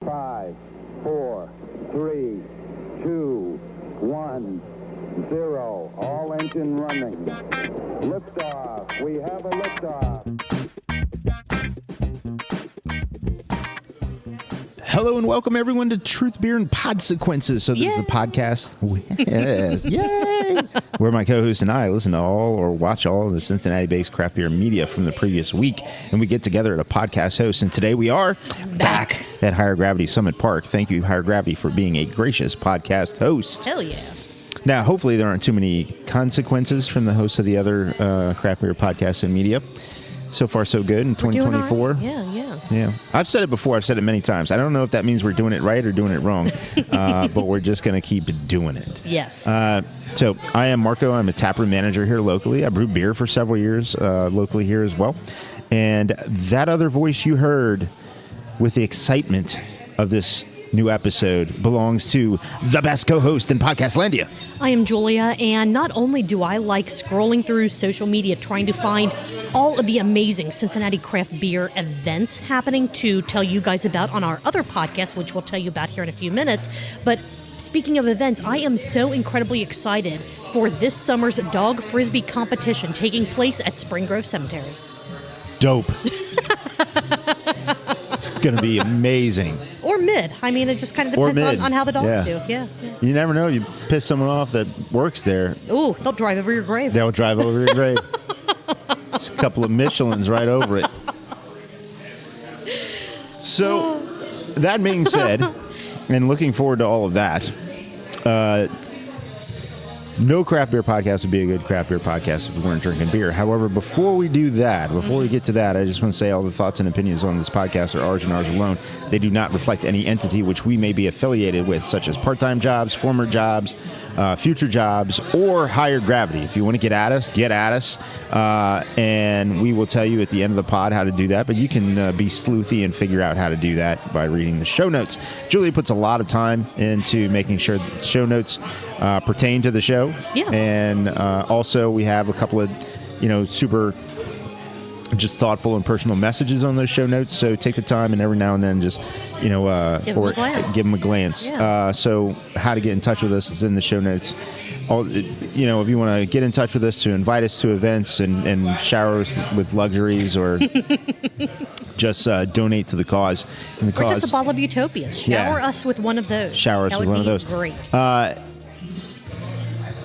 5, 4, 3, 2, 1, 0. All engine running. Liftoff. We have a liftoff. Hello and welcome everyone to Truth, Beer, and Podsequences. So this is the podcast. Yes, yay! Where my co-host and I listen to all or watch all of the Cincinnati-based craft beer media from the previous week, and we get together at a podcast host. And today we are back at Higher Gravity Summit Park. Thank you, Higher Gravity, for being a gracious podcast host. Hell yeah! Now, hopefully, there aren't too many consequences from the hosts of the other craft beer podcasts and media. So far, so good in 2024. Right. Yeah. I've said it before. I've said it many times. I don't know if that means we're doing it right or doing it wrong, but we're just going to keep doing it. Yes. So I am Marco. I'm a taproom manager here locally. I brewed beer for several years locally here as well. And that other voice you heard with the excitement of this new episode belongs to the best co-host in Podcastlandia. I am Julia, and not only do I like scrolling through social media trying to find all of the amazing Cincinnati craft beer events happening to tell you guys about on our other podcast, which we'll tell you about here in a few minutes, but speaking of events, I am so incredibly excited for this summer's dog frisbee competition taking place at Spring Grove Cemetery. Dope. It's going to be amazing. Or mid. I mean, it just kind of depends on how the dogs do. Yeah. You never know. You piss someone off that works there. Ooh, they'll drive over your grave. They'll drive over your grave. Just a couple of Michelins right over it. So, that being said, and looking forward to all of that, no craft beer podcast would be a good craft beer podcast if we weren't drinking beer. However, before we do that, before we get to that, I just want to say all the thoughts and opinions on this podcast are ours and ours alone. They do not reflect any entity which we may be affiliated with, such as part-time jobs, former jobs, future jobs, or higher gravity. If you want to get at us, and we will tell you at the end of the pod how to do that. But you can be sleuthy and figure out how to do that by reading the show notes. Julia puts a lot of time into making sure that the show notes pertain to the show. Yeah. And also we have a couple of, super just thoughtful and personal messages on those show notes. So take the time and every now and then just, give them a glance. Yeah. So how to get in touch with us is in the show notes. If you want to get in touch with us to invite us to events and shower us with luxuries or just donate to the cause. Or just a bottle of Utopias. Shower us with one of those. Shower us with one of those. Great.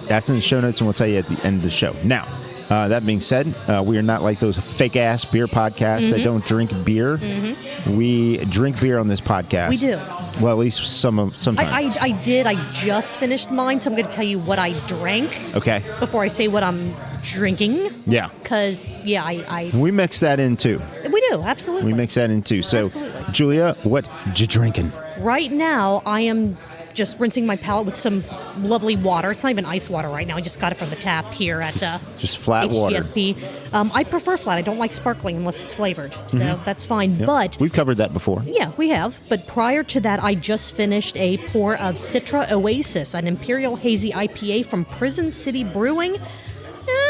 That's in the show notes, and we'll tell you at the end of the show. Now, that being said, we are not like those fake-ass beer podcasts that don't drink beer. Mm-hmm. We drink beer on this podcast. We do. Well, at least sometimes. I did. I just finished mine, so I'm going to tell you what I drank. Okay. Before I say what I'm drinking. Yeah. Because, we mix that in, too. We do, absolutely. We mix that in, too. So, absolutely. Julia, what you drinking? Right now, I am just rinsing my palate with some lovely water. It's not even ice water right now. I just got it from the tap here at just flat HGSP. water. I prefer flat. I don't like sparkling unless it's flavored. So that's fine. Yep. But we've covered that before. Yeah, we have. But prior to that, I just finished a pour of Citra Oasis, an Imperial Hazy IPA from Prison City Brewing.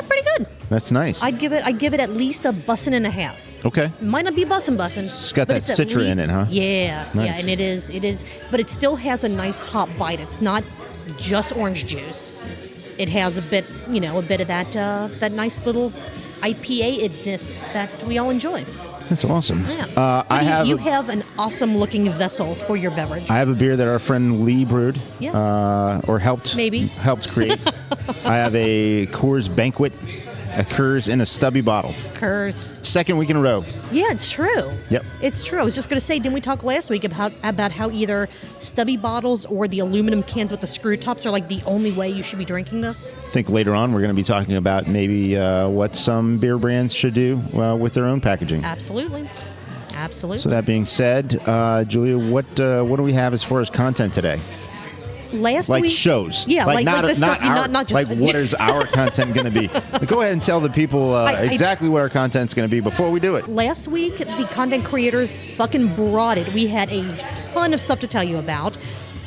Pretty good. That's nice. I'd give it at least a bussin' and a half. Okay. It might not be bussin'. It's got that Citra in it, huh? Yeah, nice. yeah, and it is, but it still has a nice hop bite. It's not just orange juice. It has a bit of that nice little IPA-edness that we all enjoy. That's awesome. Yeah. You have an awesome-looking vessel for your beverage. I have a beer that our friend Lee brewed, or helped create. I have a Coors Banquet, a Coors in a stubby bottle. Coors. Second week in a row. Yeah, it's true. Yep. It's true. I was just going to say, didn't we talk last week about how either stubby bottles or the aluminum cans with the screw tops are like the only way you should be drinking this? I think later on we're going to be talking about maybe what some beer brands should do with their own packaging. Absolutely. So that being said, Julia, what do we have as far as content today? Last week, shows. Yeah, like the stuff, not just... Like, what is our content going to be? Go ahead and tell the people exactly what our content's going to be before we do it. Last week, the content creators fucking brought it. We had a ton of stuff to tell you about,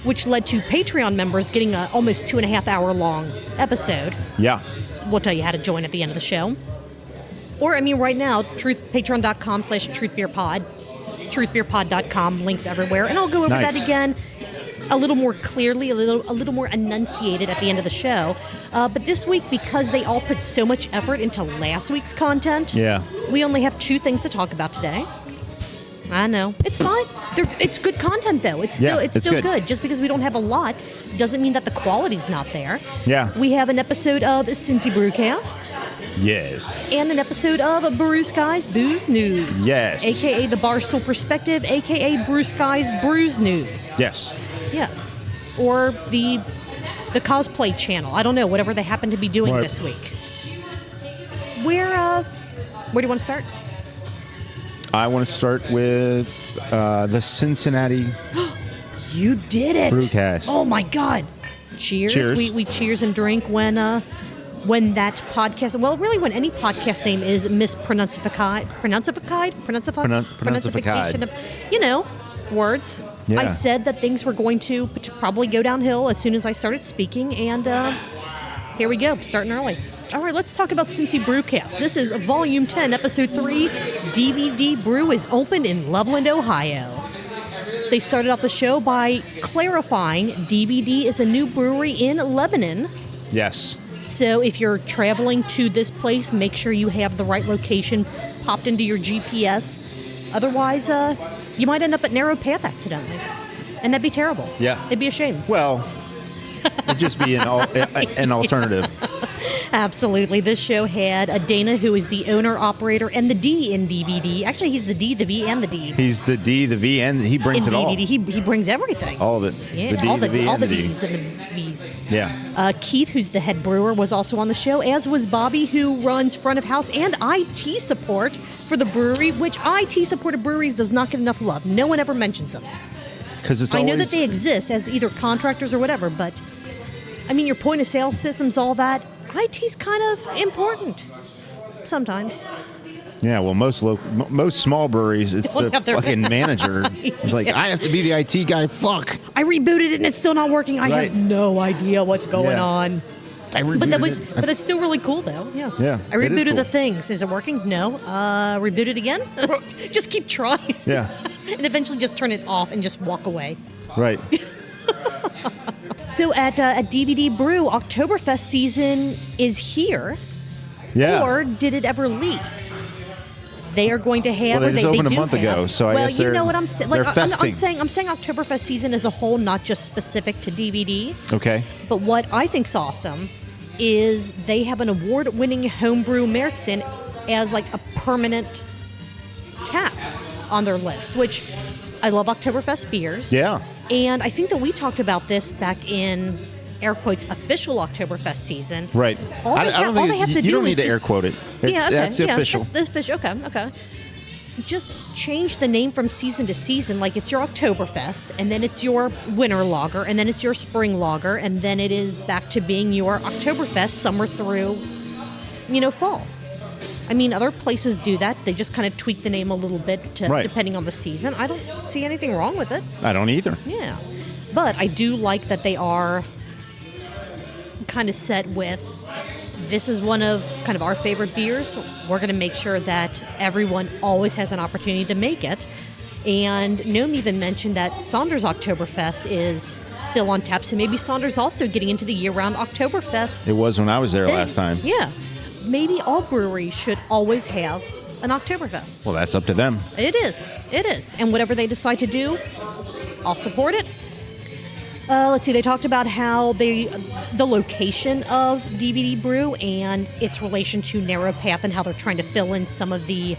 which led to Patreon members getting an almost 2.5 hour long episode. Yeah. We'll tell you how to join at the end of the show. Or, right now, patreon.com/truthbeerpod. truthbeerpod.com, links everywhere, and I'll go over Nice. that again a little more clearly, a little more enunciated at the end of the show. But this week, because they all put so much effort into last week's content, we only have 2 things to talk about today. I know. It's fine. It's good content, though. It's still good. Just because we don't have a lot doesn't mean that the quality's not there. Yeah. We have an episode of Cincy Brewcast. Yes. And an episode of Brew Sky's Booze News. Yes. A.k.a. the Barstool Perspective, a.k.a. Brew Sky's Brews News. Yes. Yes. Or the cosplay channel. I don't know, whatever they happen to be doing this week. Where do you want to start? I want to start with the Cincinnati You did it. Brewcast. Oh my God. Cheers. Cheers. We cheers and drink when that podcast, well, really when any podcast name is pronunciation of, words. Yeah. I said that things were going to probably go downhill as soon as I started speaking, and here we go, starting early. All right, let's talk about Cincy Brewcast. This is Volume 10, Episode 3. DVD Brew is open in Loveland, Ohio. They started off the show by clarifying DVD is a new brewery in Lebanon. Yes. So if you're traveling to this place, make sure you have the right location popped into your GPS. Otherwise, you might end up at Narrow Path accidentally. And that'd be terrible. Yeah. It'd be a shame. Well, it'd just be an alternative. Absolutely. This show had Dana, who is the owner, operator, and the D in DVD. Actually, he's the D, the V, and the D. He's the D, the V, and he brings in it DVD. all. He brings everything. All of it. Yeah, the D, all the V, all and the the D. V's and the V's. Yeah. Keith, who's the head brewer, was also on the show, as was Bobby, who runs front of house and IT support for the brewery, which IT support of breweries does not get enough love. No one ever mentions them. Because I know that they exist as either contractors or whatever, but I mean, your point of sale systems, all that, IT's kind of important sometimes. Yeah, well, most small breweries, it's Don't the have their- fucking manager. He's like, I have to be the IT guy. Fuck. I rebooted it and it's still not working. I Right. have no idea what's going Yeah. on. But that's still really cool, though. Yeah. Yeah, I it is rebooted cool. the things. Is it working? No. Reboot it again. Just keep trying. Yeah. And eventually just turn it off and just walk away. Right. So at DVD Brew, Oktoberfest season is here. Yeah. Or did it ever leave? They are going to have. Well, or they just opened a month ago, so I guess you know what I'm saying. they're I'm festing. saying Oktoberfest season as a whole, not just specific to DVD. Okay. But what I think's awesome is they have an award-winning homebrew Märzen as like a permanent tap on their list, which I love Oktoberfest beers. Yeah. And I think that we talked about this back in air quotes official Oktoberfest season. Right. All they have to do you don't is need to just- air quote it. Yeah, okay. That's official. That's official. Okay. Just change the name from season to season. Like it's your Oktoberfest, and then it's your winter lager, and then it's your spring lager, and then it is back to being your Oktoberfest summer through, fall. I mean, other places do that. They just kind of tweak the name a little bit depending on the season. I don't see anything wrong with it. I don't either. Yeah. But I do like that they are kind of set with, this is one of kind of our favorite beers. We're going to make sure that everyone always has an opportunity to make it. And Noam even mentioned that Saunders Oktoberfest is still on tap, so maybe Saunders also getting into the year-round Oktoberfest. It was when I was there thing. last time. Yeah. Maybe all breweries should always have an Oktoberfest. Well, that's up to them. It is. And whatever they decide to do, I'll support it. Let's see, they talked about how the location of DVD Brew and its relation to Narrow Path and how they're trying to fill in some of the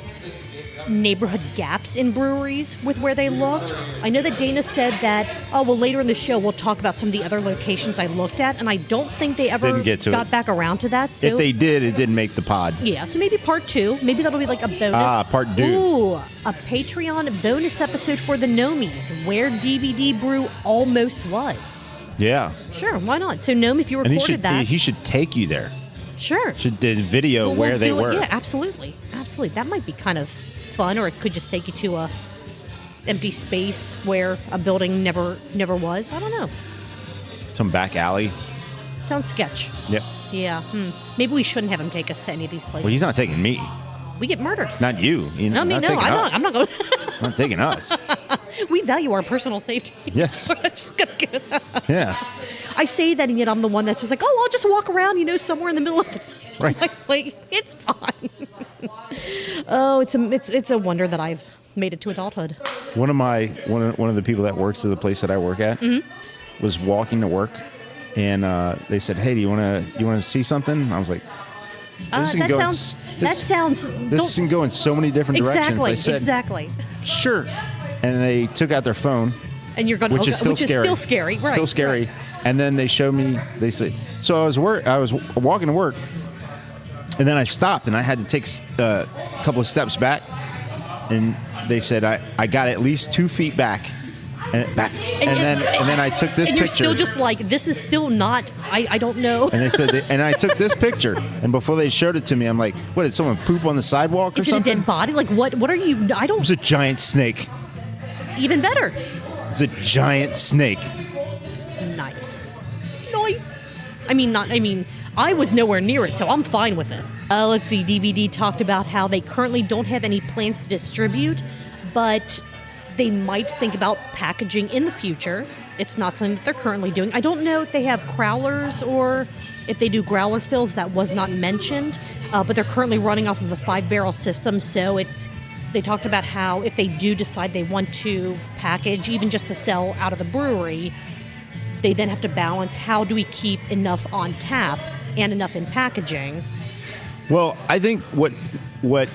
neighborhood gaps in breweries with where they looked. I know that Dana said that, later in the show we'll talk about some of the other locations I looked at, and I don't think they ever got back around to that. So if they did, it didn't make the pod. yeah, so maybe part 2. Maybe that'll be like a bonus. Part 2. Ooh, a Patreon bonus episode for the Nomies, where DVD Brew almost was. Yeah. Sure, why not? So, Noam, if you And recorded that... he should take you there. Sure. Should do video Well, where we'll they do it. were. Yeah, absolutely. That might be kind of fun, or it could just take you to a empty space where a building never was. I don't know. Some back alley. Sounds sketch. Yep. Yeah. Maybe we shouldn't have him take us to any of these places. Well, he's not taking me. We get murdered. Not you. No, me, no. taking us. I'm not going. I'm not taking us. We value our personal safety. Yes. I'm just gonna get Yeah. I say that, and yet I'm the one that's just like, oh, I'll just walk around, somewhere in the middle of the night. Right. Like, it's fine. Oh, it's a wonder that I've made it to adulthood. One of the people that works at the place that I work at was walking to work, and they said, "Hey, do you want to see something?" I was like, "This can go in so many different directions." Exactly. Sure. And they took out their phone, and you're going, which is still scary, right? Still scary. Right. And then they showed me. They said, so I was walking to work, and then I stopped, and I had to take a couple of steps back, and they said I got at least 2 feet back. And then I took this picture. And you're still just like, this is still not, I don't know. And they said, and I took this picture. And before they showed it to me, I'm like, what, did someone poop on the sidewalk or something? Is it a dead body? Like, what are you, I don't. It was a giant snake. Even better. It's a giant snake. Nice. I was nowhere near it, so I'm fine with it. Let's see, DVD talked about how they currently don't have any plans to distribute, but they might think about packaging in the future. It's not something that they're currently doing. I don't know if they have crowlers or if they do growler fills. That was not mentioned, but they're currently running off of a 5-barrel system, so they talked about how if they do decide they want to package, even just to sell out of the brewery, they then have to balance how do we keep enough on tap and enough in packaging. Well, I think what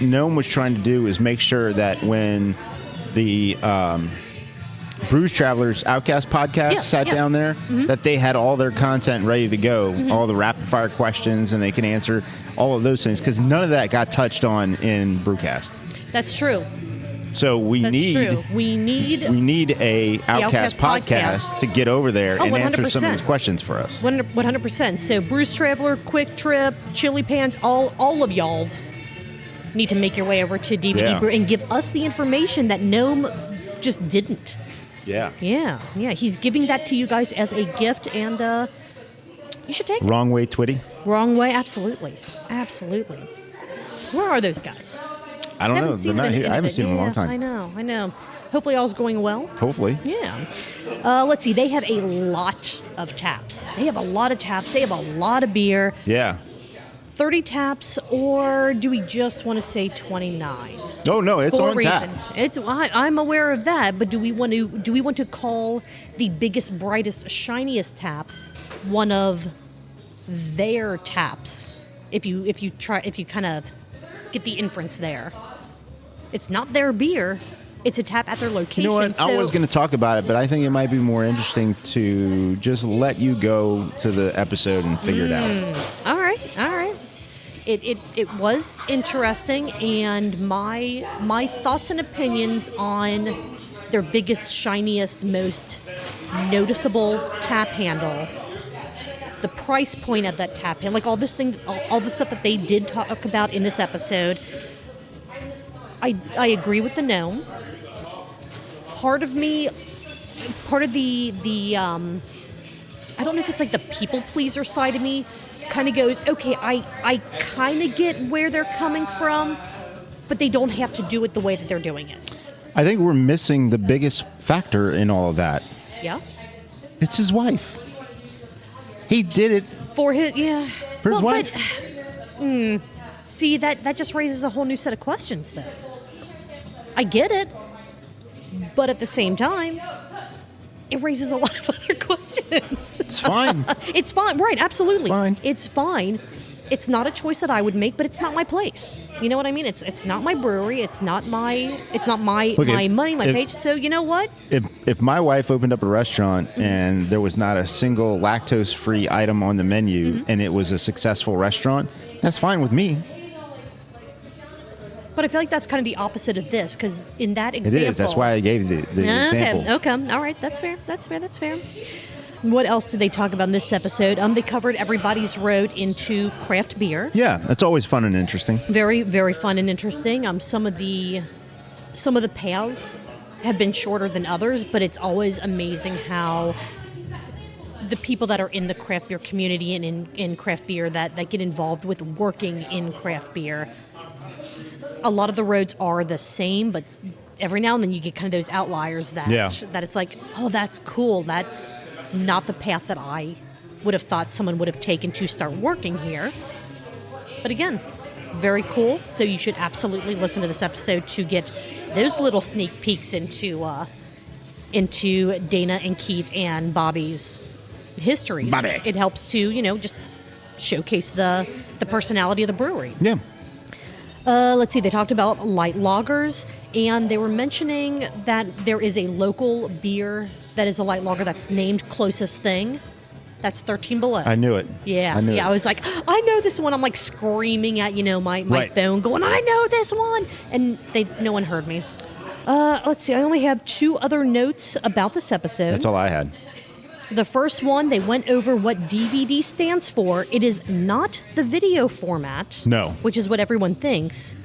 Gnome was trying to do is make sure that when the Brews Travelers Outcast podcast sat down there, that they had all their content ready to go, all the rapid fire questions, and they can answer all of those things, because none of that got touched on in Brewcast. That's true. So we need a Outcast podcast to get over there and 100%. answer some of these questions for us. 100%. So Brews Traveler, Quick Trip, Chili Pants, all of y'all's need to make your way over to DVD Brew and give us the information that Gnome just didn't. Yeah. Yeah. He's giving that to you guys as a gift, and you should take it. Wrong way, Twitty. Wrong way, absolutely. Where are those guys? I don't know. They're not here. I haven't seen them in a long time. I know. Hopefully all's going well. Hopefully. Yeah. Let's see. They have a lot of taps. They have a lot of beer. Yeah. 30 taps, or do we just want to say 29? Oh no, it's on tap. I'm aware of that, but do we want to call the biggest, brightest, shiniest tap one of their taps? If you kind of get the inference there, it's not their beer. It's a tap at their location. You know what? I was going to talk about it, but I think it might be more interesting to just let you go to the episode and figure it out. All right. It was interesting, and my thoughts and opinions on their biggest, shiniest, most noticeable tap handle, the price point of that tap handle, like all the stuff that they did talk about in this episode. I agree with the Gnome. Part of the I don't know if it's like the people pleaser side of me kind of goes, okay, I kind of get where they're coming from, but they don't have to do it the way that they're doing it. I think we're missing the biggest factor in all of that. Yeah? It's his wife. He did it for his wife. But, see, that just raises a whole new set of questions, though. I get it, but at the same time, it raises a lot of other questions. It's fine. It's fine, right? Absolutely, it's fine. It's fine. It's not a choice that I would make, but it's not my place. You know what I mean? It's not my brewery. It's not my money, my page. So you know what? If my wife opened up a restaurant and there was not a single lactose-free item on the menu and it was a successful restaurant, that's fine with me. But I feel like that's kind of the opposite of this, because in that example... It is. That's why I gave the example. Okay. All right. That's fair. What else did they talk about in this episode? They covered everybody's road into craft beer. Yeah, that's always fun and interesting. Very, very fun and interesting. Some of the paths have been shorter than others, but it's always amazing how the people that are in the craft beer community and in craft beer that get involved with working in craft beer, a lot of the roads are the same, but every now and then you get kind of those outliers that it's like, oh, that's cool. That's not the path that I would have thought someone would have taken to start working here. But again, very cool. So you should absolutely listen to this episode to get those little sneak peeks into Dana and Keith and Bobby's history. Bobby. It helps to, just showcase the personality of the brewery. Yeah. Let's see, they talked about light lagers, and they were mentioning that there is a local beer that is a light lager that's named Closest Thing. That's 13 Below. I knew it. Yeah. I knew it. I was like, I know this one. I'm like screaming at, my Right. phone going, I know this one. And no one heard me. Let's see, I only have 2 other notes about this episode. That's all I had. The first one, they went over what DVD stands for. It is not the video format. No. Which is what everyone thinks.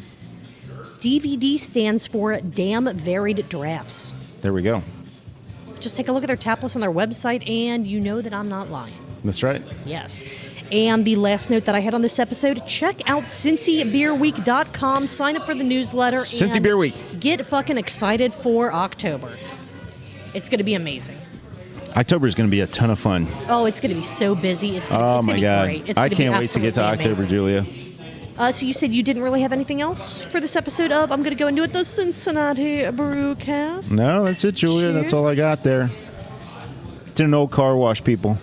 DVD stands for Damn Varied Drafts. There we go. Just take a look at their tap list on their website, and you know that I'm not lying. That's right. Yes. And the last note that I had on this episode, check out CincyBeerWeek.com. Sign up for the newsletter. Cincy and Beer Week. Get fucking excited for October. It's going to be amazing. October is going to be a ton of fun. Oh, it's going to be so busy. It's going to be great. It's I gonna can't be wait to get to absolutely October, amazing. Julia. So you said you didn't really have anything else for this episode of I'm going to go into it, the Cincinnati Brewcast? No, that's it, Julia. Cheers. That's all I got there. It's an old car wash, people.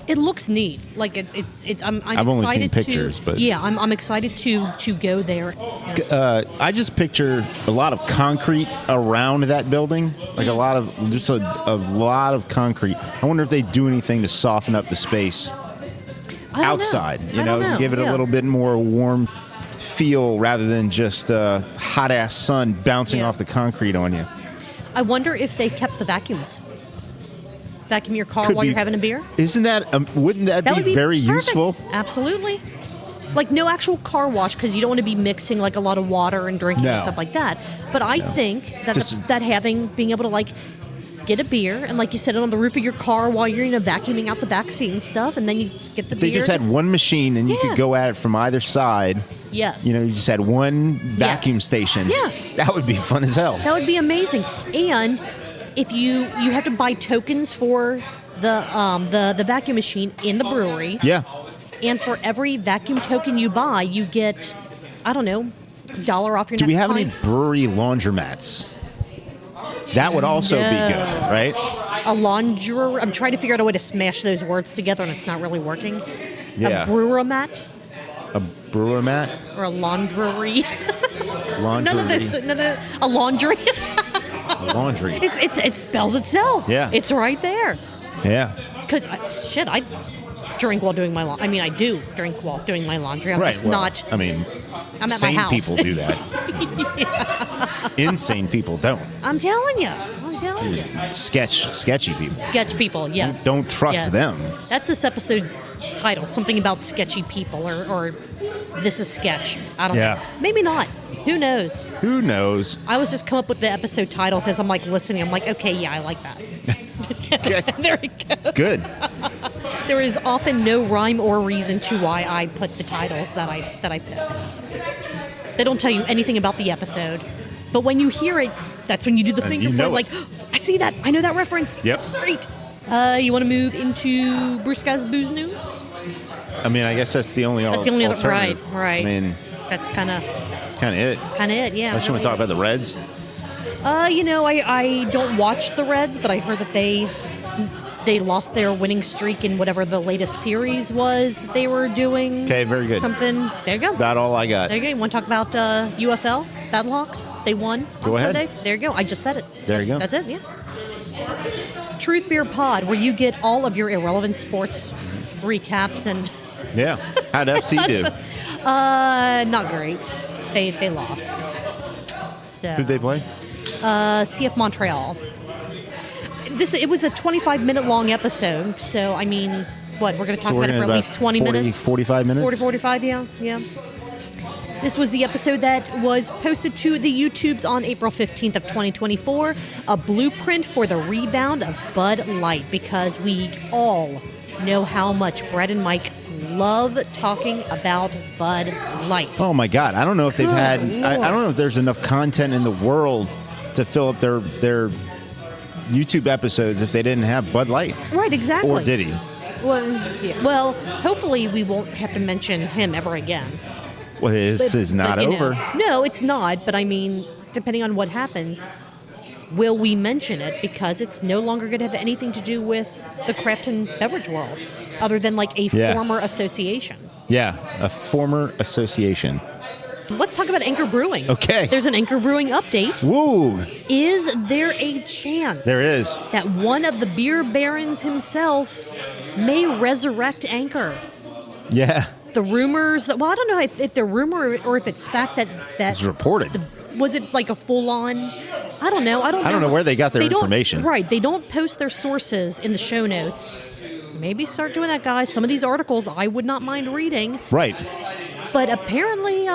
It looks neat. Like it's. I'm I've only seen excited pictures, to, but yeah, I'm excited to go there. I just picture a lot of concrete around that building, like a lot of concrete. I wonder if they do anything to soften up the space outside. To give it a little bit more warm feel rather than just hot ass sun bouncing off the concrete on you. I wonder if they kept the vacuums. Vacuum your car Could while be. you're having a beer. Isn't that wouldn't that Would be very perfect. useful? Absolutely. Like no actual car wash because you don't want to be mixing like a lot of water and drinking and stuff like that. But I think that being able to get a beer and like you set it on the roof of your car while you're vacuuming out the back seat and stuff, and then you get the beer. They just had one machine and you could go at it from either side. Yes. You just had one vacuum station. Yeah. That would be fun as hell. That would be amazing. And if you have to buy tokens for the vacuum machine in the brewery. Yeah. And for every vacuum token you buy, you get, I don't know, $1 off your next Do we have pint. any brewery laundromats? That would also be good, right? A laundry. I'm trying to figure out a way to smash those words together, and it's not really working. Yeah. A breweromat A brewer mat? or a laundry. Laundry. None of those. A laundry. Laundry. It spells itself. Yeah. It's right there. Yeah. Because I drink while doing my laundry. I mean, I do drink while doing my laundry. I'm just not. I mean, I'm at my sane house. people do that. Insane people don't. I'm telling you. Sketchy people. Sketch people, yes. Don't trust them. That's this episode title. Something about sketchy people or this is sketch. I don't know. Maybe not. Who knows? Who knows? I was just come up with the episode titles as I'm listening. I'm like, okay, yeah, I like that. Okay. There we go. It's good. There is often no rhyme or reason to why I put the titles that I pick. They don't tell you anything about the episode. But when you hear it, that's when you do the finger you know point. it. Like, I see that. I know that reference. Yep. That's great. You want to move into Brewcast Booze News? I mean, I guess that's the only That's the only other, alternative. right. I mean, that's kind of it. yeah. Unless you want to talk about the Reds. I don't watch the Reds, but I heard that they lost their winning streak in whatever the latest series was that they were doing. Okay, very good. Something. There you go. About all I got. There you go. You want to talk about UFL? Battlehawks? They won Go on ahead. Sunday. There you go. I just said it. There you go. That's it, yeah. Truth Beer Pod, where you get all of your irrelevant sports recaps and... Yeah. How'd FC do? Not great. They lost. So Who'd they play? CF Montreal. It was a 25-minute long episode, so I mean, what, we're going to talk about it for at least 20 minutes? 45 minutes? 40, 45, yeah. This was the episode that was posted to the YouTubes on April 15th of 2024, a blueprint for the rebound of Bud Light, because we all know how much Brett and Mike love talking about Bud Light. Oh my God! I don't know if they've had. Good I Lord. don't know if there's enough content in the world to fill up their YouTube episodes if they didn't have Bud Light. Right, exactly. Or did he? Well, yeah. Well, hopefully we won't have to mention him ever again. Well, this is not over. No, it's not. But I mean, depending on what happens, will we mention it? Because it's no longer going to have anything to do with the craft and beverage world, other than like a former association. Yeah, a former association. Let's talk about Anchor Brewing. Okay. There's an Anchor Brewing update. Woo! Is there a chance There is. that one of the beer barons himself may resurrect Anchor? Yeah. The rumors that, well, I don't know if they're rumor or if it's fact that It's reported. was it like a full-on, I don't know. I don't know where they got their information. Right. They don't post their sources in the show notes. Maybe start doing that, guys. Some of these articles I would not mind reading. Right. But apparently,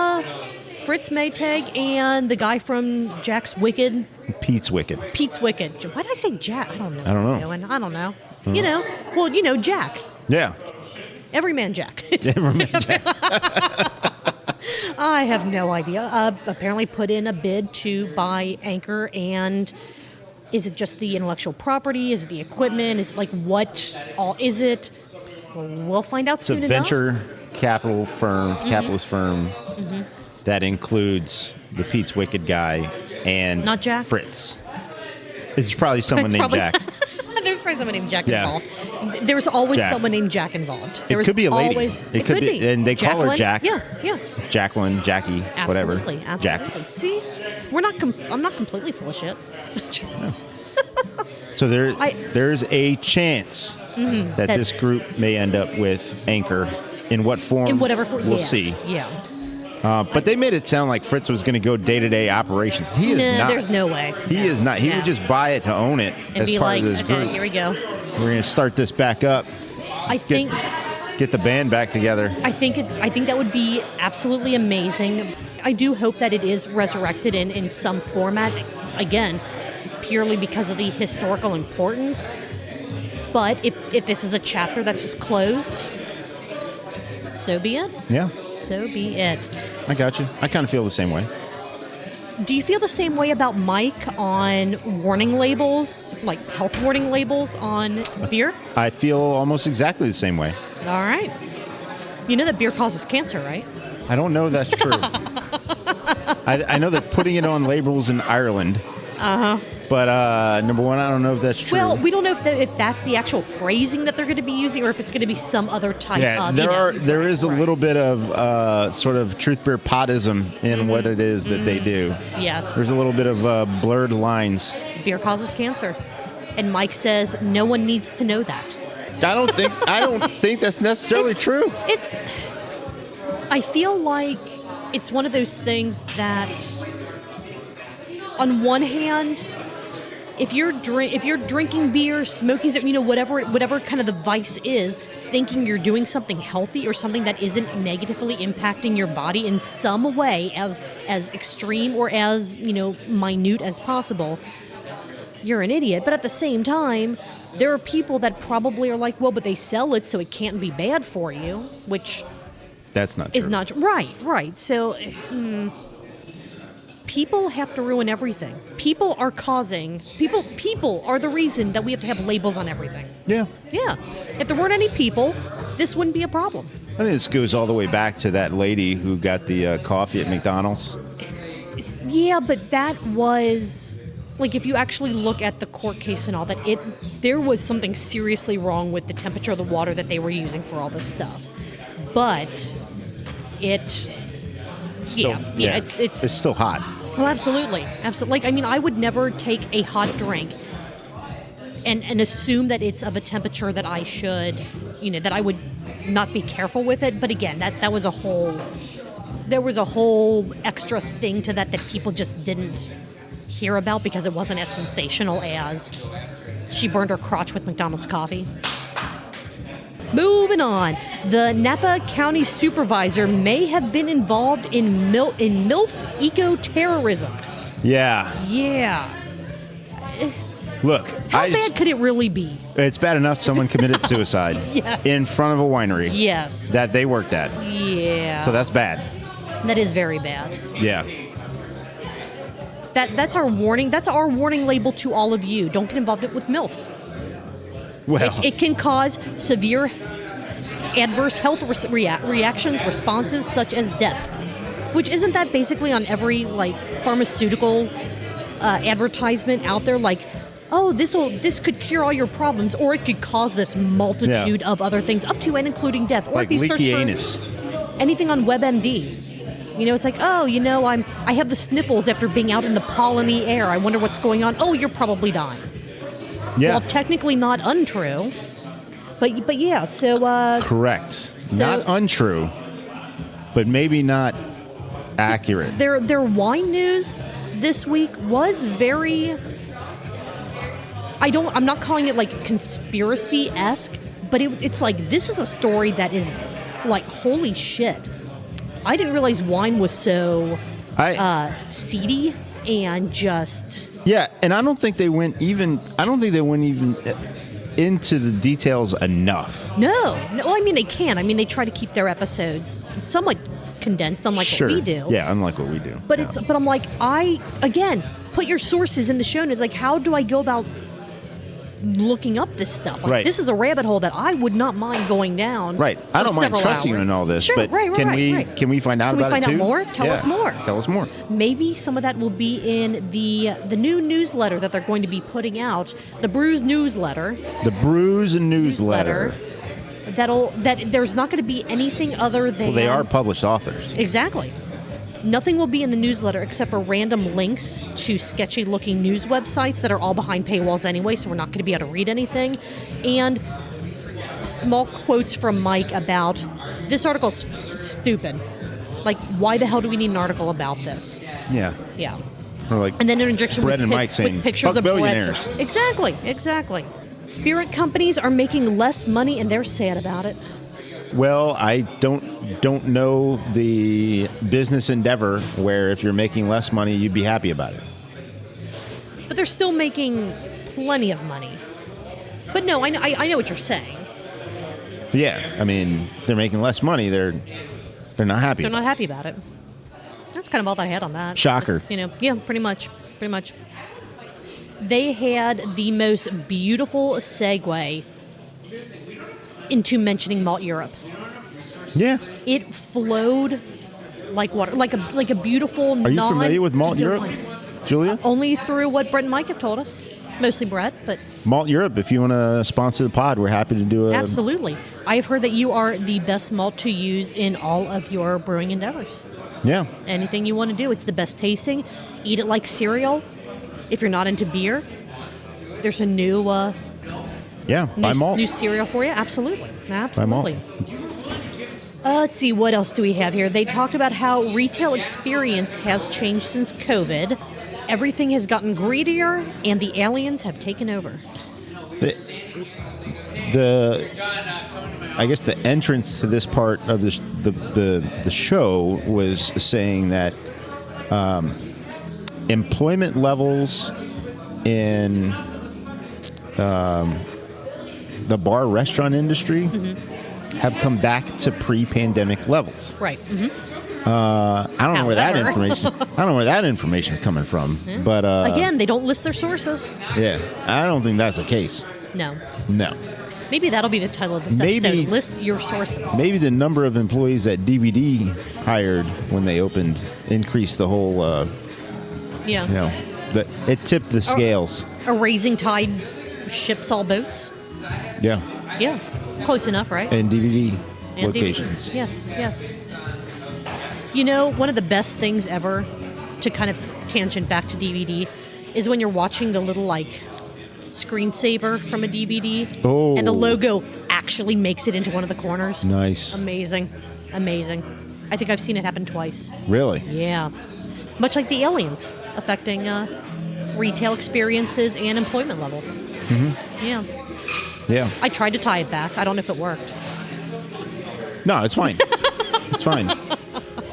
Fritz Maytag and the guy from Pete's Wicked. Why did I say Jack? I don't know. I don't know. You know, well, you know, Jack. Yeah. Everyman Jack. Everyman Jack. I have no idea. Apparently put in a bid to buy Anchor, and is it just the intellectual property? Is it the equipment? Is it like what all is it? We'll find out soon enough. It's a venture capitalist firm that includes the Pete's Wicked guy and Not Jack? Fritz. It's probably someone named Jack. There's probably someone named Jack involved. There's always someone named Jack involved. It could be a lady. It could be. And they call her Jack. Yeah. Jacqueline, Jackie, whatever. Absolutely. Jack. See, I'm not completely full of shit. So there's a chance that this group may end up with Anchor. In what form? In whatever form. We'll see. Yeah. But they made it sound like Fritz was going to go day-to-day operations. He is not. There's no way. He is not. He would just buy it to own it and as be part like, of this okay, group. here we go. We're going to start this back up. I think get the band back together. I think that would be absolutely amazing. I do hope that it is resurrected in some format. Again, purely because of the historical importance. But if this is a chapter that's just closed, so be it. Yeah. So be it. I got you. I kind of feel the same way. Do you feel the same way about Mike on warning labels, like health warning labels on beer? I feel almost exactly the same way. All right. You know that beer causes cancer, right? I don't know if that's true. I know that putting it on labels in Ireland. But number one, I don't know if that's true. Well, we don't know if that's the actual phrasing that they're going to be using, or if it's going to be some other type of. There is a little bit of sort of truth beer podism in what it is that they do. Yes. There's a little bit of blurred lines. Beer causes cancer, and Mike says no one needs to know that. I don't think that's necessarily true. I feel like it's one of those things that, on one hand, if you're drinking beer, smoking, whatever kind of the vice is, thinking you're doing something healthy or something that isn't negatively impacting your body in some way, as extreme or as minute as possible, you're an idiot. But at the same time, there are people that probably are like, well, but they sell it, so it can't be bad for you, which that's not true. Is not right. So. People have to ruin everything. People are the reason that we have to have labels on everything. Yeah. Yeah. If there weren't any people, this wouldn't be a problem. I think this goes all the way back to that lady who got the coffee at McDonald's. Yeah, but that was, like, if you actually look at the court case and all that, there was something seriously wrong with the temperature of the water that they were using for all this stuff. But it's still hot. Oh, absolutely. Like, I mean, I would never take a hot drink and assume that it's of a temperature that I should, that I would not be careful with it. But again, there was a whole extra thing to that people just didn't hear about because it wasn't as sensational as she burned her crotch with McDonald's coffee. Moving on, the Napa County Supervisor may have been involved in MILF eco-terrorism. Yeah. Yeah. Look, how bad could it really be? It's bad enough someone committed suicide yes. in front of a winery. Yes. That they worked at. Yeah. So that's bad. That is very bad. Yeah. that's our warning. That's our warning label to all of you. Don't get involved with MILFs. Well, It can cause severe adverse health reactions, responses such as death. Which isn't that basically on every pharmaceutical advertisement out there? Like, oh, this could cure all your problems, or it could cause this multitude of other things, up to and including death. Or like if you search leaky for anus. anything on WebMD. It's like, oh, I have the sniffles after being out in the polleny air. I wonder what's going on. Oh, you're probably dying. Yeah. Well, technically not untrue, but yeah. So Correct. Not untrue, but maybe not accurate. Their wine news this week was very. I'm not calling it like conspiracy-esque, but it's like this is a story that is like holy shit. I didn't realize wine was so seedy and just. Yeah, and I don't think they went even into the details enough. No. I mean, they can. I mean, they try to keep their episodes somewhat condensed, unlike what we do. Yeah, unlike what we do. But but I'm like, put your sources in the show notes. Like, how do I go about looking up this stuff? Like, right. This is a rabbit hole that I would not mind going down. Right. I don't mind trusting you in all this. Sure, but can we find out about it too? Can we find out more? Tell us more. Tell us more. Maybe some of that will be in the new newsletter that they're going to be putting out, the Brews newsletter. The Brews and newsletter. That there's not going to be anything other than. Well, they are published authors. Exactly. Nothing will be in the newsletter except for random links to sketchy-looking news websites that are all behind paywalls anyway, so we're not going to be able to read anything. And small quotes from Mike about, this article's stupid. Like, why the hell do we need an article about this? Yeah. Yeah. Or like And then an injection Brett with, and Mike saying, with pictures fuck of billionaires. Brett. Exactly. Spirit companies are making less money, and they're sad about it. Well, I don't know the business endeavor where if you're making less money, you'd be happy about it. But they're still making plenty of money. But no, I know what you're saying. Yeah, I mean, they're making less money. They're not happy. They're not happy about it. That's kind of all that I had on that. Shocker. Just, yeah, pretty much. They had the most beautiful segue into mentioning Malt Europe. Yeah. It flowed like water, like a beautiful. Are you familiar with Malt Europe, wine. Julia? Only through what Brett and Mike have told us. Mostly Brett, but Malt Europe. If you want to sponsor the pod, we're happy to do it. Absolutely. I have heard that you are the best malt to use in all of your brewing endeavors. Yeah. Anything you want to do, it's the best tasting. Eat it like cereal. If you're not into beer, there's a new buy malt. new cereal for you. Absolutely. Buy malt. Let's see, what else do we have here? They talked about how retail experience has changed since COVID. Everything has gotten greedier, and the aliens have taken over. I guess the entrance to this part of the show was saying that employment levels in the bar restaurant industry have come back to pre-pandemic levels. Right. Mm-hmm. I don't know where that information. I don't know where that information is coming from. Yeah. But again, they don't list their sources. Yeah, I don't think that's the case. No. Maybe that'll be the title of this episode. List your sources. Maybe the number of employees that DVD hired when they opened increased the whole. It tipped the scales. A rising tide shifts all boats. Yeah. Yeah. Close enough, right? And DVD and locations. DVD. Yes. One of the best things ever to kind of tangent back to DVD is when you're watching the little screensaver from a DVD and the logo actually makes it into one of the corners. Nice. Amazing. I think I've seen it happen twice. Really? Yeah. Much like the aliens affecting retail experiences and employment levels. Mm-hmm. Yeah. I tried to tie it back. I don't know if it worked. No, it's fine. It's fine.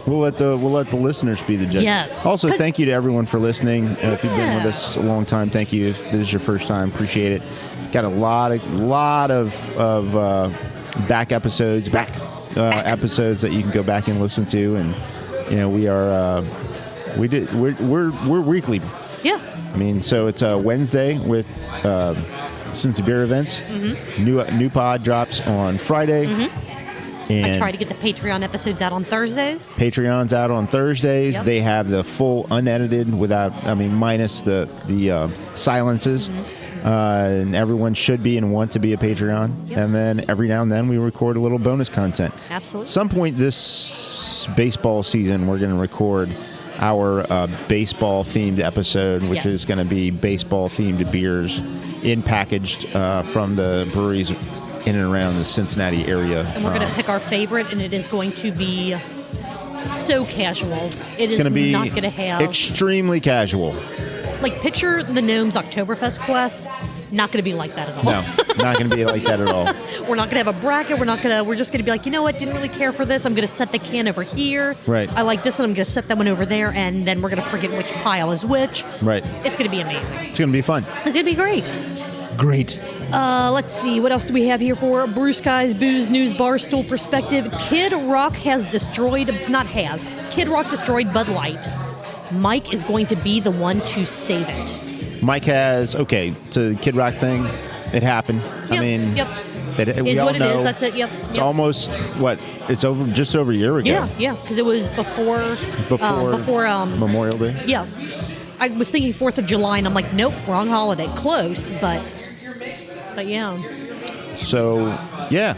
We'll let the listeners be the judge. Yes. Also, thank you to everyone for listening. If you've been with us a long time, thank you. If this is your first time, appreciate it. Got a lot of back episodes that you can go back and listen to, and we are We did. We're weekly. Yeah. I mean, so it's a Wednesday with Cincinnati Beer events. Mm-hmm. New pod drops on Friday. Mm-hmm. And I try to get the Patreon episodes out on Thursdays. Patreon's out on Thursdays. Yep. They have the full unedited minus the silences. Mm-hmm. And everyone should be and want to be a Patreon. Yep. And then every now and then we record a little bonus content. Absolutely. Some point this baseball season, we're going to record our baseball-themed episode, which is going to be baseball-themed beers packaged from the breweries in and around the Cincinnati area. And we're going to pick our favorite, and it is going to be so casual. It is going to be not going to have... extremely casual. Like, picture the Gnomes Oktoberfest quest. Not going to be like that at all. No, not going to be like that at all. We're not going to have a bracket. We're just going to be like, you know what? Didn't really care for this. I'm going to set the can over here. Right. I like this, and I'm going to set that one over there, and then we're going to forget which pile is which. Right. It's going to be amazing. It's going to be fun. It's going to be great. Great. Let's see. What else do we have here for Brewcast Booze News Barstool Perspective? Kid Rock destroyed Bud Light. Mike is going to be the one to save it. Mike has, to Kid Rock thing, it happened. Yep, I mean, yep. We Is all what it know is. That's it. Yep. It's almost, it's over, just over a year ago. Yeah, because it was before Memorial Day. Yeah. I was thinking 4th of July, and I'm like, nope, wrong holiday. Close, but yeah. So, yeah.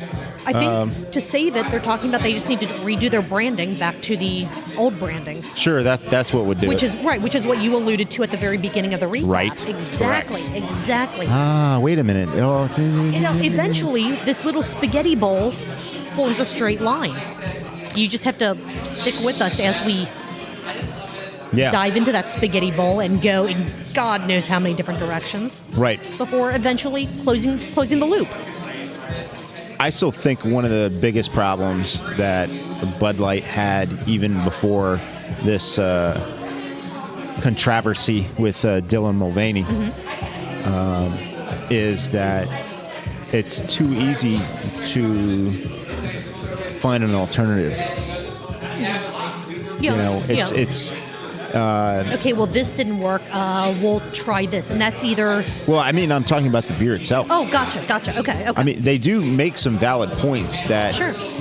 I think to save it, they're talking about they just need to redo their branding back to the old branding. Sure, that's what would do which it. Which is what you alluded to at the very beginning of the recap. Right. Exactly. Correct. Exactly. Wait a minute. Eventually, this little spaghetti bowl forms a straight line. You just have to stick with us as we dive into that spaghetti bowl and go in God knows how many different directions. Right. Before eventually closing the loop. I still think one of the biggest problems that Bud Light had even before this controversy with Dylan Mulvaney is that it's too easy to find an alternative. Yeah. It's okay, well, this didn't work. We'll try this. And that's either... Well, I mean, I'm talking about the beer itself. Oh, gotcha. Okay. I mean, they do make some valid points that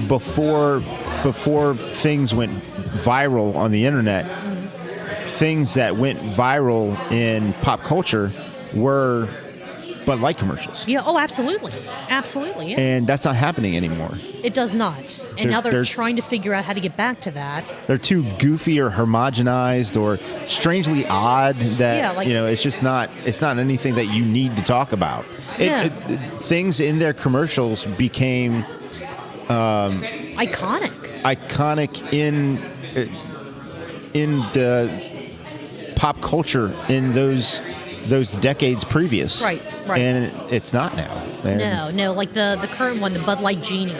before things went viral on the internet, things that went viral in pop culture were Bud Light commercials. Yeah, oh, absolutely. Absolutely, yeah. And that's not happening anymore. It does not. And now they're trying to figure out how to get back to that. They're too goofy or homogenized or strangely odd that, it's just not, it's not anything that you need to talk about. Things in their commercials became... Iconic in the pop culture in those decades previous. Right. And it's not now. And No, like the current one, the Bud Light Genie.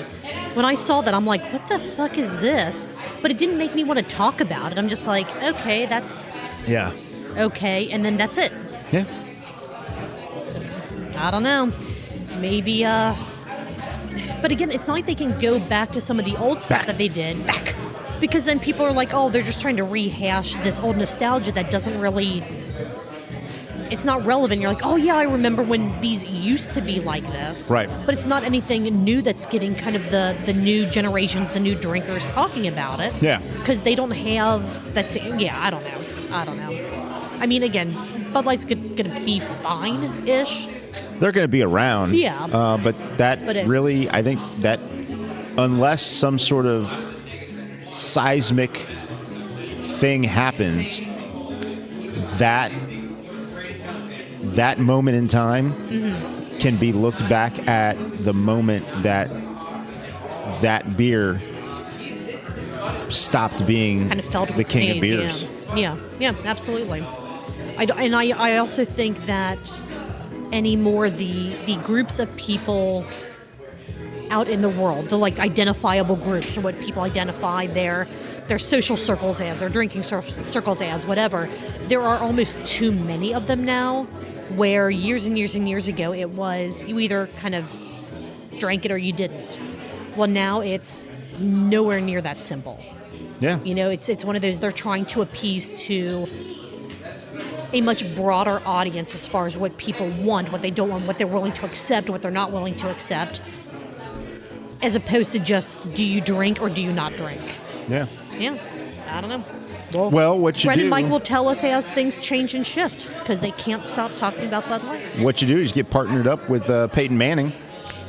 When I saw that, I'm like, what the fuck is this? But it didn't make me want to talk about it. I'm just like, okay, that's... Yeah. Okay, and then that's it. Yeah. I don't know. Maybe, But again, it's not like they can go back to some of the old stuff that they did. Back. Because then people are like, oh, they're just trying to rehash this old nostalgia that doesn't really... It's not relevant. You're like, oh, yeah, I remember when these used to be like this. Right. But it's not anything new that's getting kind of the new generations, the new drinkers talking about it. Yeah. Because they don't have that same... Yeah, I don't know. I mean, again, Bud Light's going to be fine-ish. They're going to be around. Yeah. But really, I think that unless some sort of seismic thing happens, that moment in time can be looked back at the moment that beer stopped being kind of felt the king of beers. Yeah, absolutely. I also think that anymore the groups of people out in the world, the like identifiable groups, or what people identify their social circles as, their drinking circles as, whatever, there are almost too many of them now, where years and years and years ago it was you either kind of drank it or you didn't. Well, now it's nowhere near that simple. Yeah. You know, it's one of those, they're trying to appease to a much broader audience as far as what people want, what they don't want, what they're willing to accept, what they're not willing to accept, as opposed to just, do you drink or do you not drink? Yeah. Yeah, I don't know. Well, what you Brett do... and Mike will tell us as things change and shift, because they can't stop talking about Bud Light. What you do is get partnered up with Peyton Manning.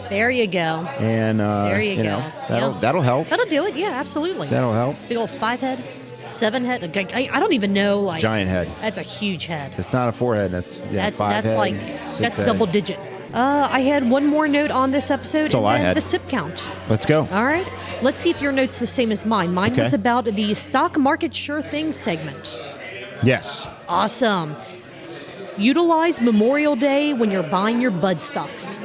There you go. And, there you go. That'll help. That'll do it, yeah, absolutely. That'll help. Big old 5-head, 7-head. I don't even know, like... Giant head. That's a huge head. It's not a 4-head. That's 5-head. That's like... That's double digit. I had one more note on this episode. That's all I had. The sip count. Let's go. All right. Let's see if your note's the same as mine. Mine was about the stock market sure thing segment. Yes. Awesome. Utilize Memorial Day when you're buying your Bud stocks.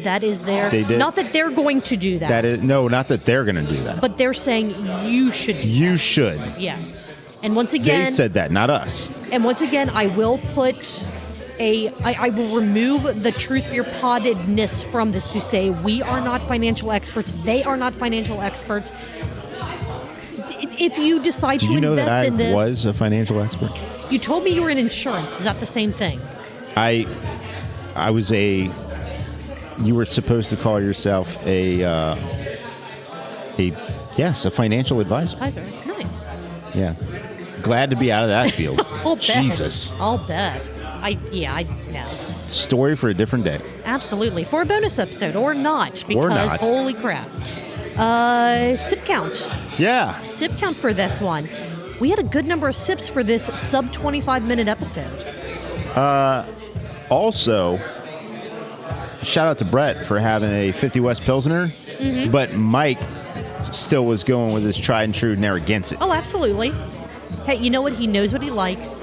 That is their... They did. Not that they're going to do that. That is... No, not that they're going to do that. But they're saying you should do You that. should. Yes. And once again... They said that, not us. And once again, I will put... I will remove the Truth Beer Poddedness from this to say we are not financial experts. They are not financial experts. If you decide to Do you know invest that in this... I was a financial expert? You told me you were in insurance. Is that the same thing? I was a... You were supposed to call yourself a financial advisor. Nice. Yeah. Glad to be out of that field. I'll bet. Jesus. I'll bet. I know. Story for a different day. Absolutely. For a bonus episode or not. Because, Or not. holy crap. Sip count. Yeah. Sip count for this one. We had a good number of sips for this sub 25-minute episode. Also, shout out to Brett for having a 50 West Pilsner, but Mike still was going with his tried and true Narragansett. Oh, absolutely. Hey, you know what? He knows what he likes,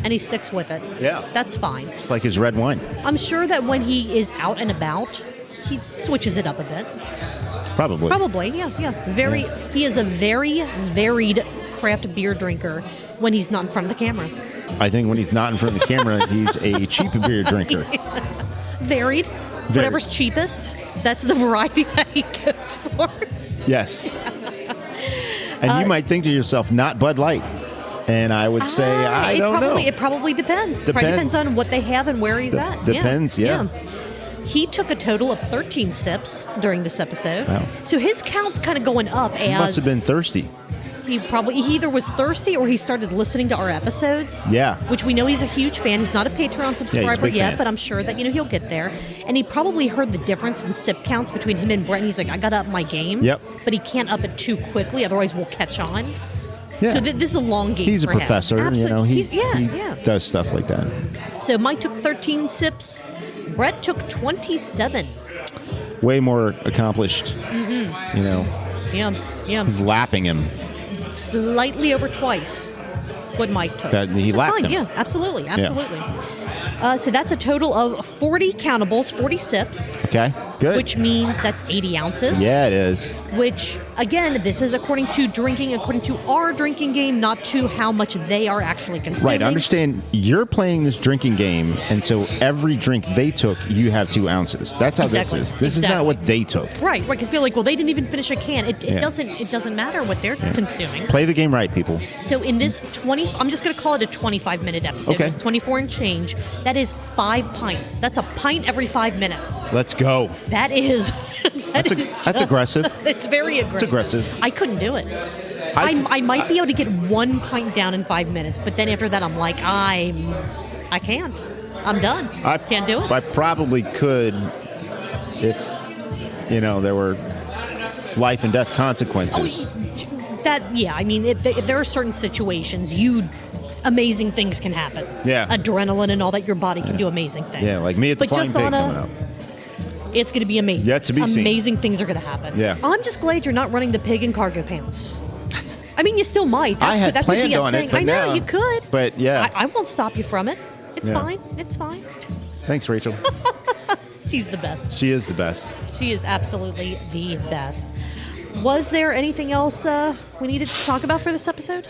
and he sticks with it. Yeah. That's fine. It's like his red wine. I'm sure that when he is out and about, he switches it up a bit. Probably, yeah. He is a very varied craft beer drinker when he's not in front of the camera. I think when he's not in front of the camera, he's a cheap beer drinker. Varied. Whatever's cheapest, that's the variety that he goes for. Yes. And you might think to yourself, not Bud Light. And I would say, I don't know. It probably depends. Probably depends on what they have and where he's at. Depends, yeah. He took a total of 13 sips during this episode. Wow. So his count's kind of going up as... He must have been thirsty. He either was thirsty or he started listening to our episodes. Yeah. Which we know he's a huge fan. He's not a Patreon subscriber yet, fan. but I'm sure that he'll get there. And he probably heard the difference in sip counts between him and Brent. He's like, I got to up my game. Yep. But he can't up it too quickly, otherwise we'll catch on. Yeah. So this is a long game. He's a for him. professor, Absolutely. He does stuff like that. So Mike took 13 sips. Brett took 27. Way more accomplished. Yeah. He's lapping him. Slightly over twice what Mike took. He lapped him. Yeah, absolutely. So that's a total of 40 countables, 40 sips. Okay, good. Which means that's 80 ounces. Yeah, it is. Which, again, this is according to our drinking game, not to how much they are actually consuming. Right, understand, you're playing this drinking game, and so every drink they took, you have 2 ounces. That's how this is. This is not what they took. Right, because people are like, well, they didn't even finish a can. It doesn't matter what they're consuming. Play the game right, people. So in this I'm just going to call it a 25-minute episode. Okay. It's 24 and change. That is 5 pints. That's a pint every 5 minutes. Let's go. That is... That's aggressive. It's very aggressive. It's aggressive. I couldn't do it. I might be able to get 1 pint down in 5 minutes, but then after that, I'm like, I can't. I'm done. I can't do it. I probably could if, there were life and death consequences. There are certain situations amazing things can happen. Yeah. Adrenaline and all that, your body can do amazing things. Yeah, like me at the Flying Pig coming up. It's going to be amazing. Yet to be seen. Amazing things are going to happen. Yeah. I'm just glad you're not running the pig in cargo pants. I mean, you still might. I had that planned could be a on thing. it, but I know, no. you could. But yeah. I won't stop you from it. It's Yeah. fine. It's fine. Thanks, Rachel. She's the best. She is the best. She is absolutely the best. Was there anything else we needed to talk about for this episode?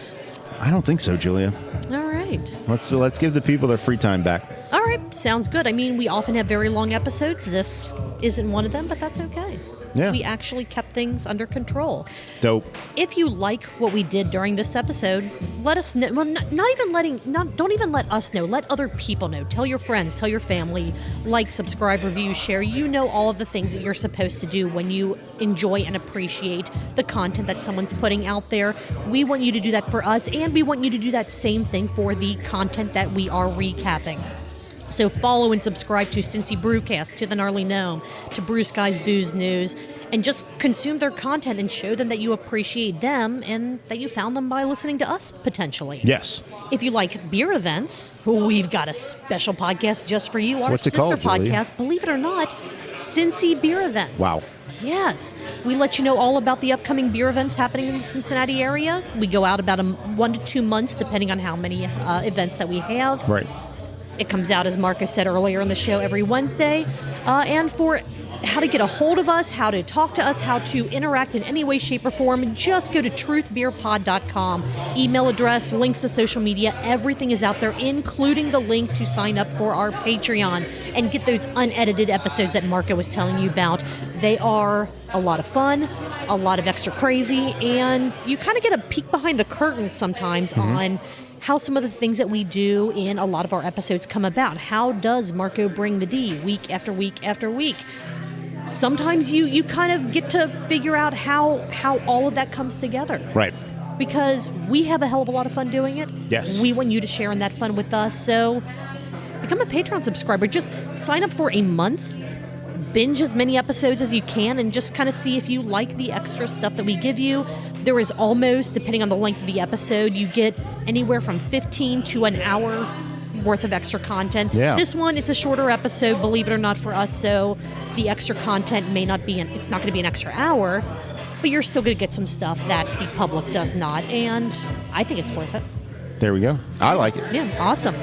I don't think so, Julia. All right. Let's give the people their free time back. All right. Sounds good. I mean, we often have very long episodes. This isn't one of them, but that's okay. Yeah. We actually kept things under control. Dope. If you like what we did during this episode, let us know. Well, don't even let us know. Let other people know. Tell your friends, tell your family, like, subscribe, review, share. You know all of the things that you're supposed to do when you enjoy and appreciate the content that someone's putting out there. We want you to do that for us, and we want you to do that same thing for the content that we are recapping. So follow and subscribe to Cincy Brewcast, to the Gnarly Gnome, to Brew Sky's Booze News, and just consume their content and show them that you appreciate them and that you found them by listening to us, potentially. Yes. If you like beer events, we've got a special podcast just for you. Our What's it sister called, Julie? podcast, believe it or not, Cincy Beer Events. Wow. Yes. We let you know all about the upcoming beer events happening in the Cincinnati area. We go out about 1 to 2 months, depending on how many events that we have. Right. It comes out, as Marcus said earlier in the show, every Wednesday. And for how to get a hold of us, how to talk to us, how to interact in any way, shape, or form, just go to truthbeerpod.com. Email address, links to social media, everything is out there, including the link to sign up for our Patreon and get those unedited episodes that Marco was telling you about. They are a lot of fun, a lot of extra crazy, and you kind of get a peek behind the curtain sometimes on how some of the things that we do in a lot of our episodes come about. How does Marco bring the D week after week after week? Sometimes you kind of get to figure out how all of that comes together. Right. Because we have a hell of a lot of fun doing it. Yes. We want you to share in that fun with us. So become a Patreon subscriber. Just sign up for a month. Binge as many episodes as you can and just kind of see if you like the extra stuff that we give you. There is almost, depending on the length of the episode, you get anywhere from 15 to an hour worth of extra content. Yeah. This one, it's a shorter episode, believe it or not, for us, so the extra content may not be, it's not going to be an extra hour, but you're still going to get some stuff that the public does not, and I think it's worth it. There we go. I like it. Yeah, awesome.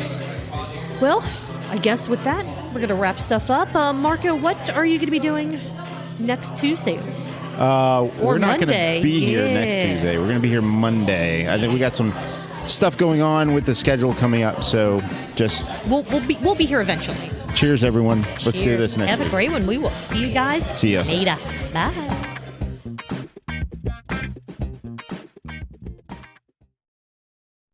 Well, I guess with that, we're going to wrap stuff up. Marco, what are you going to be doing next Tuesday? We're not going Monday. to be here Yeah. next Tuesday. We're going to be here Monday. I think we got some stuff going on with the schedule coming up, so just We'll be here eventually. cheers, everyone. Let's do Cheers. this next Have week. a great one. We will see you guys See ya. later. Bye.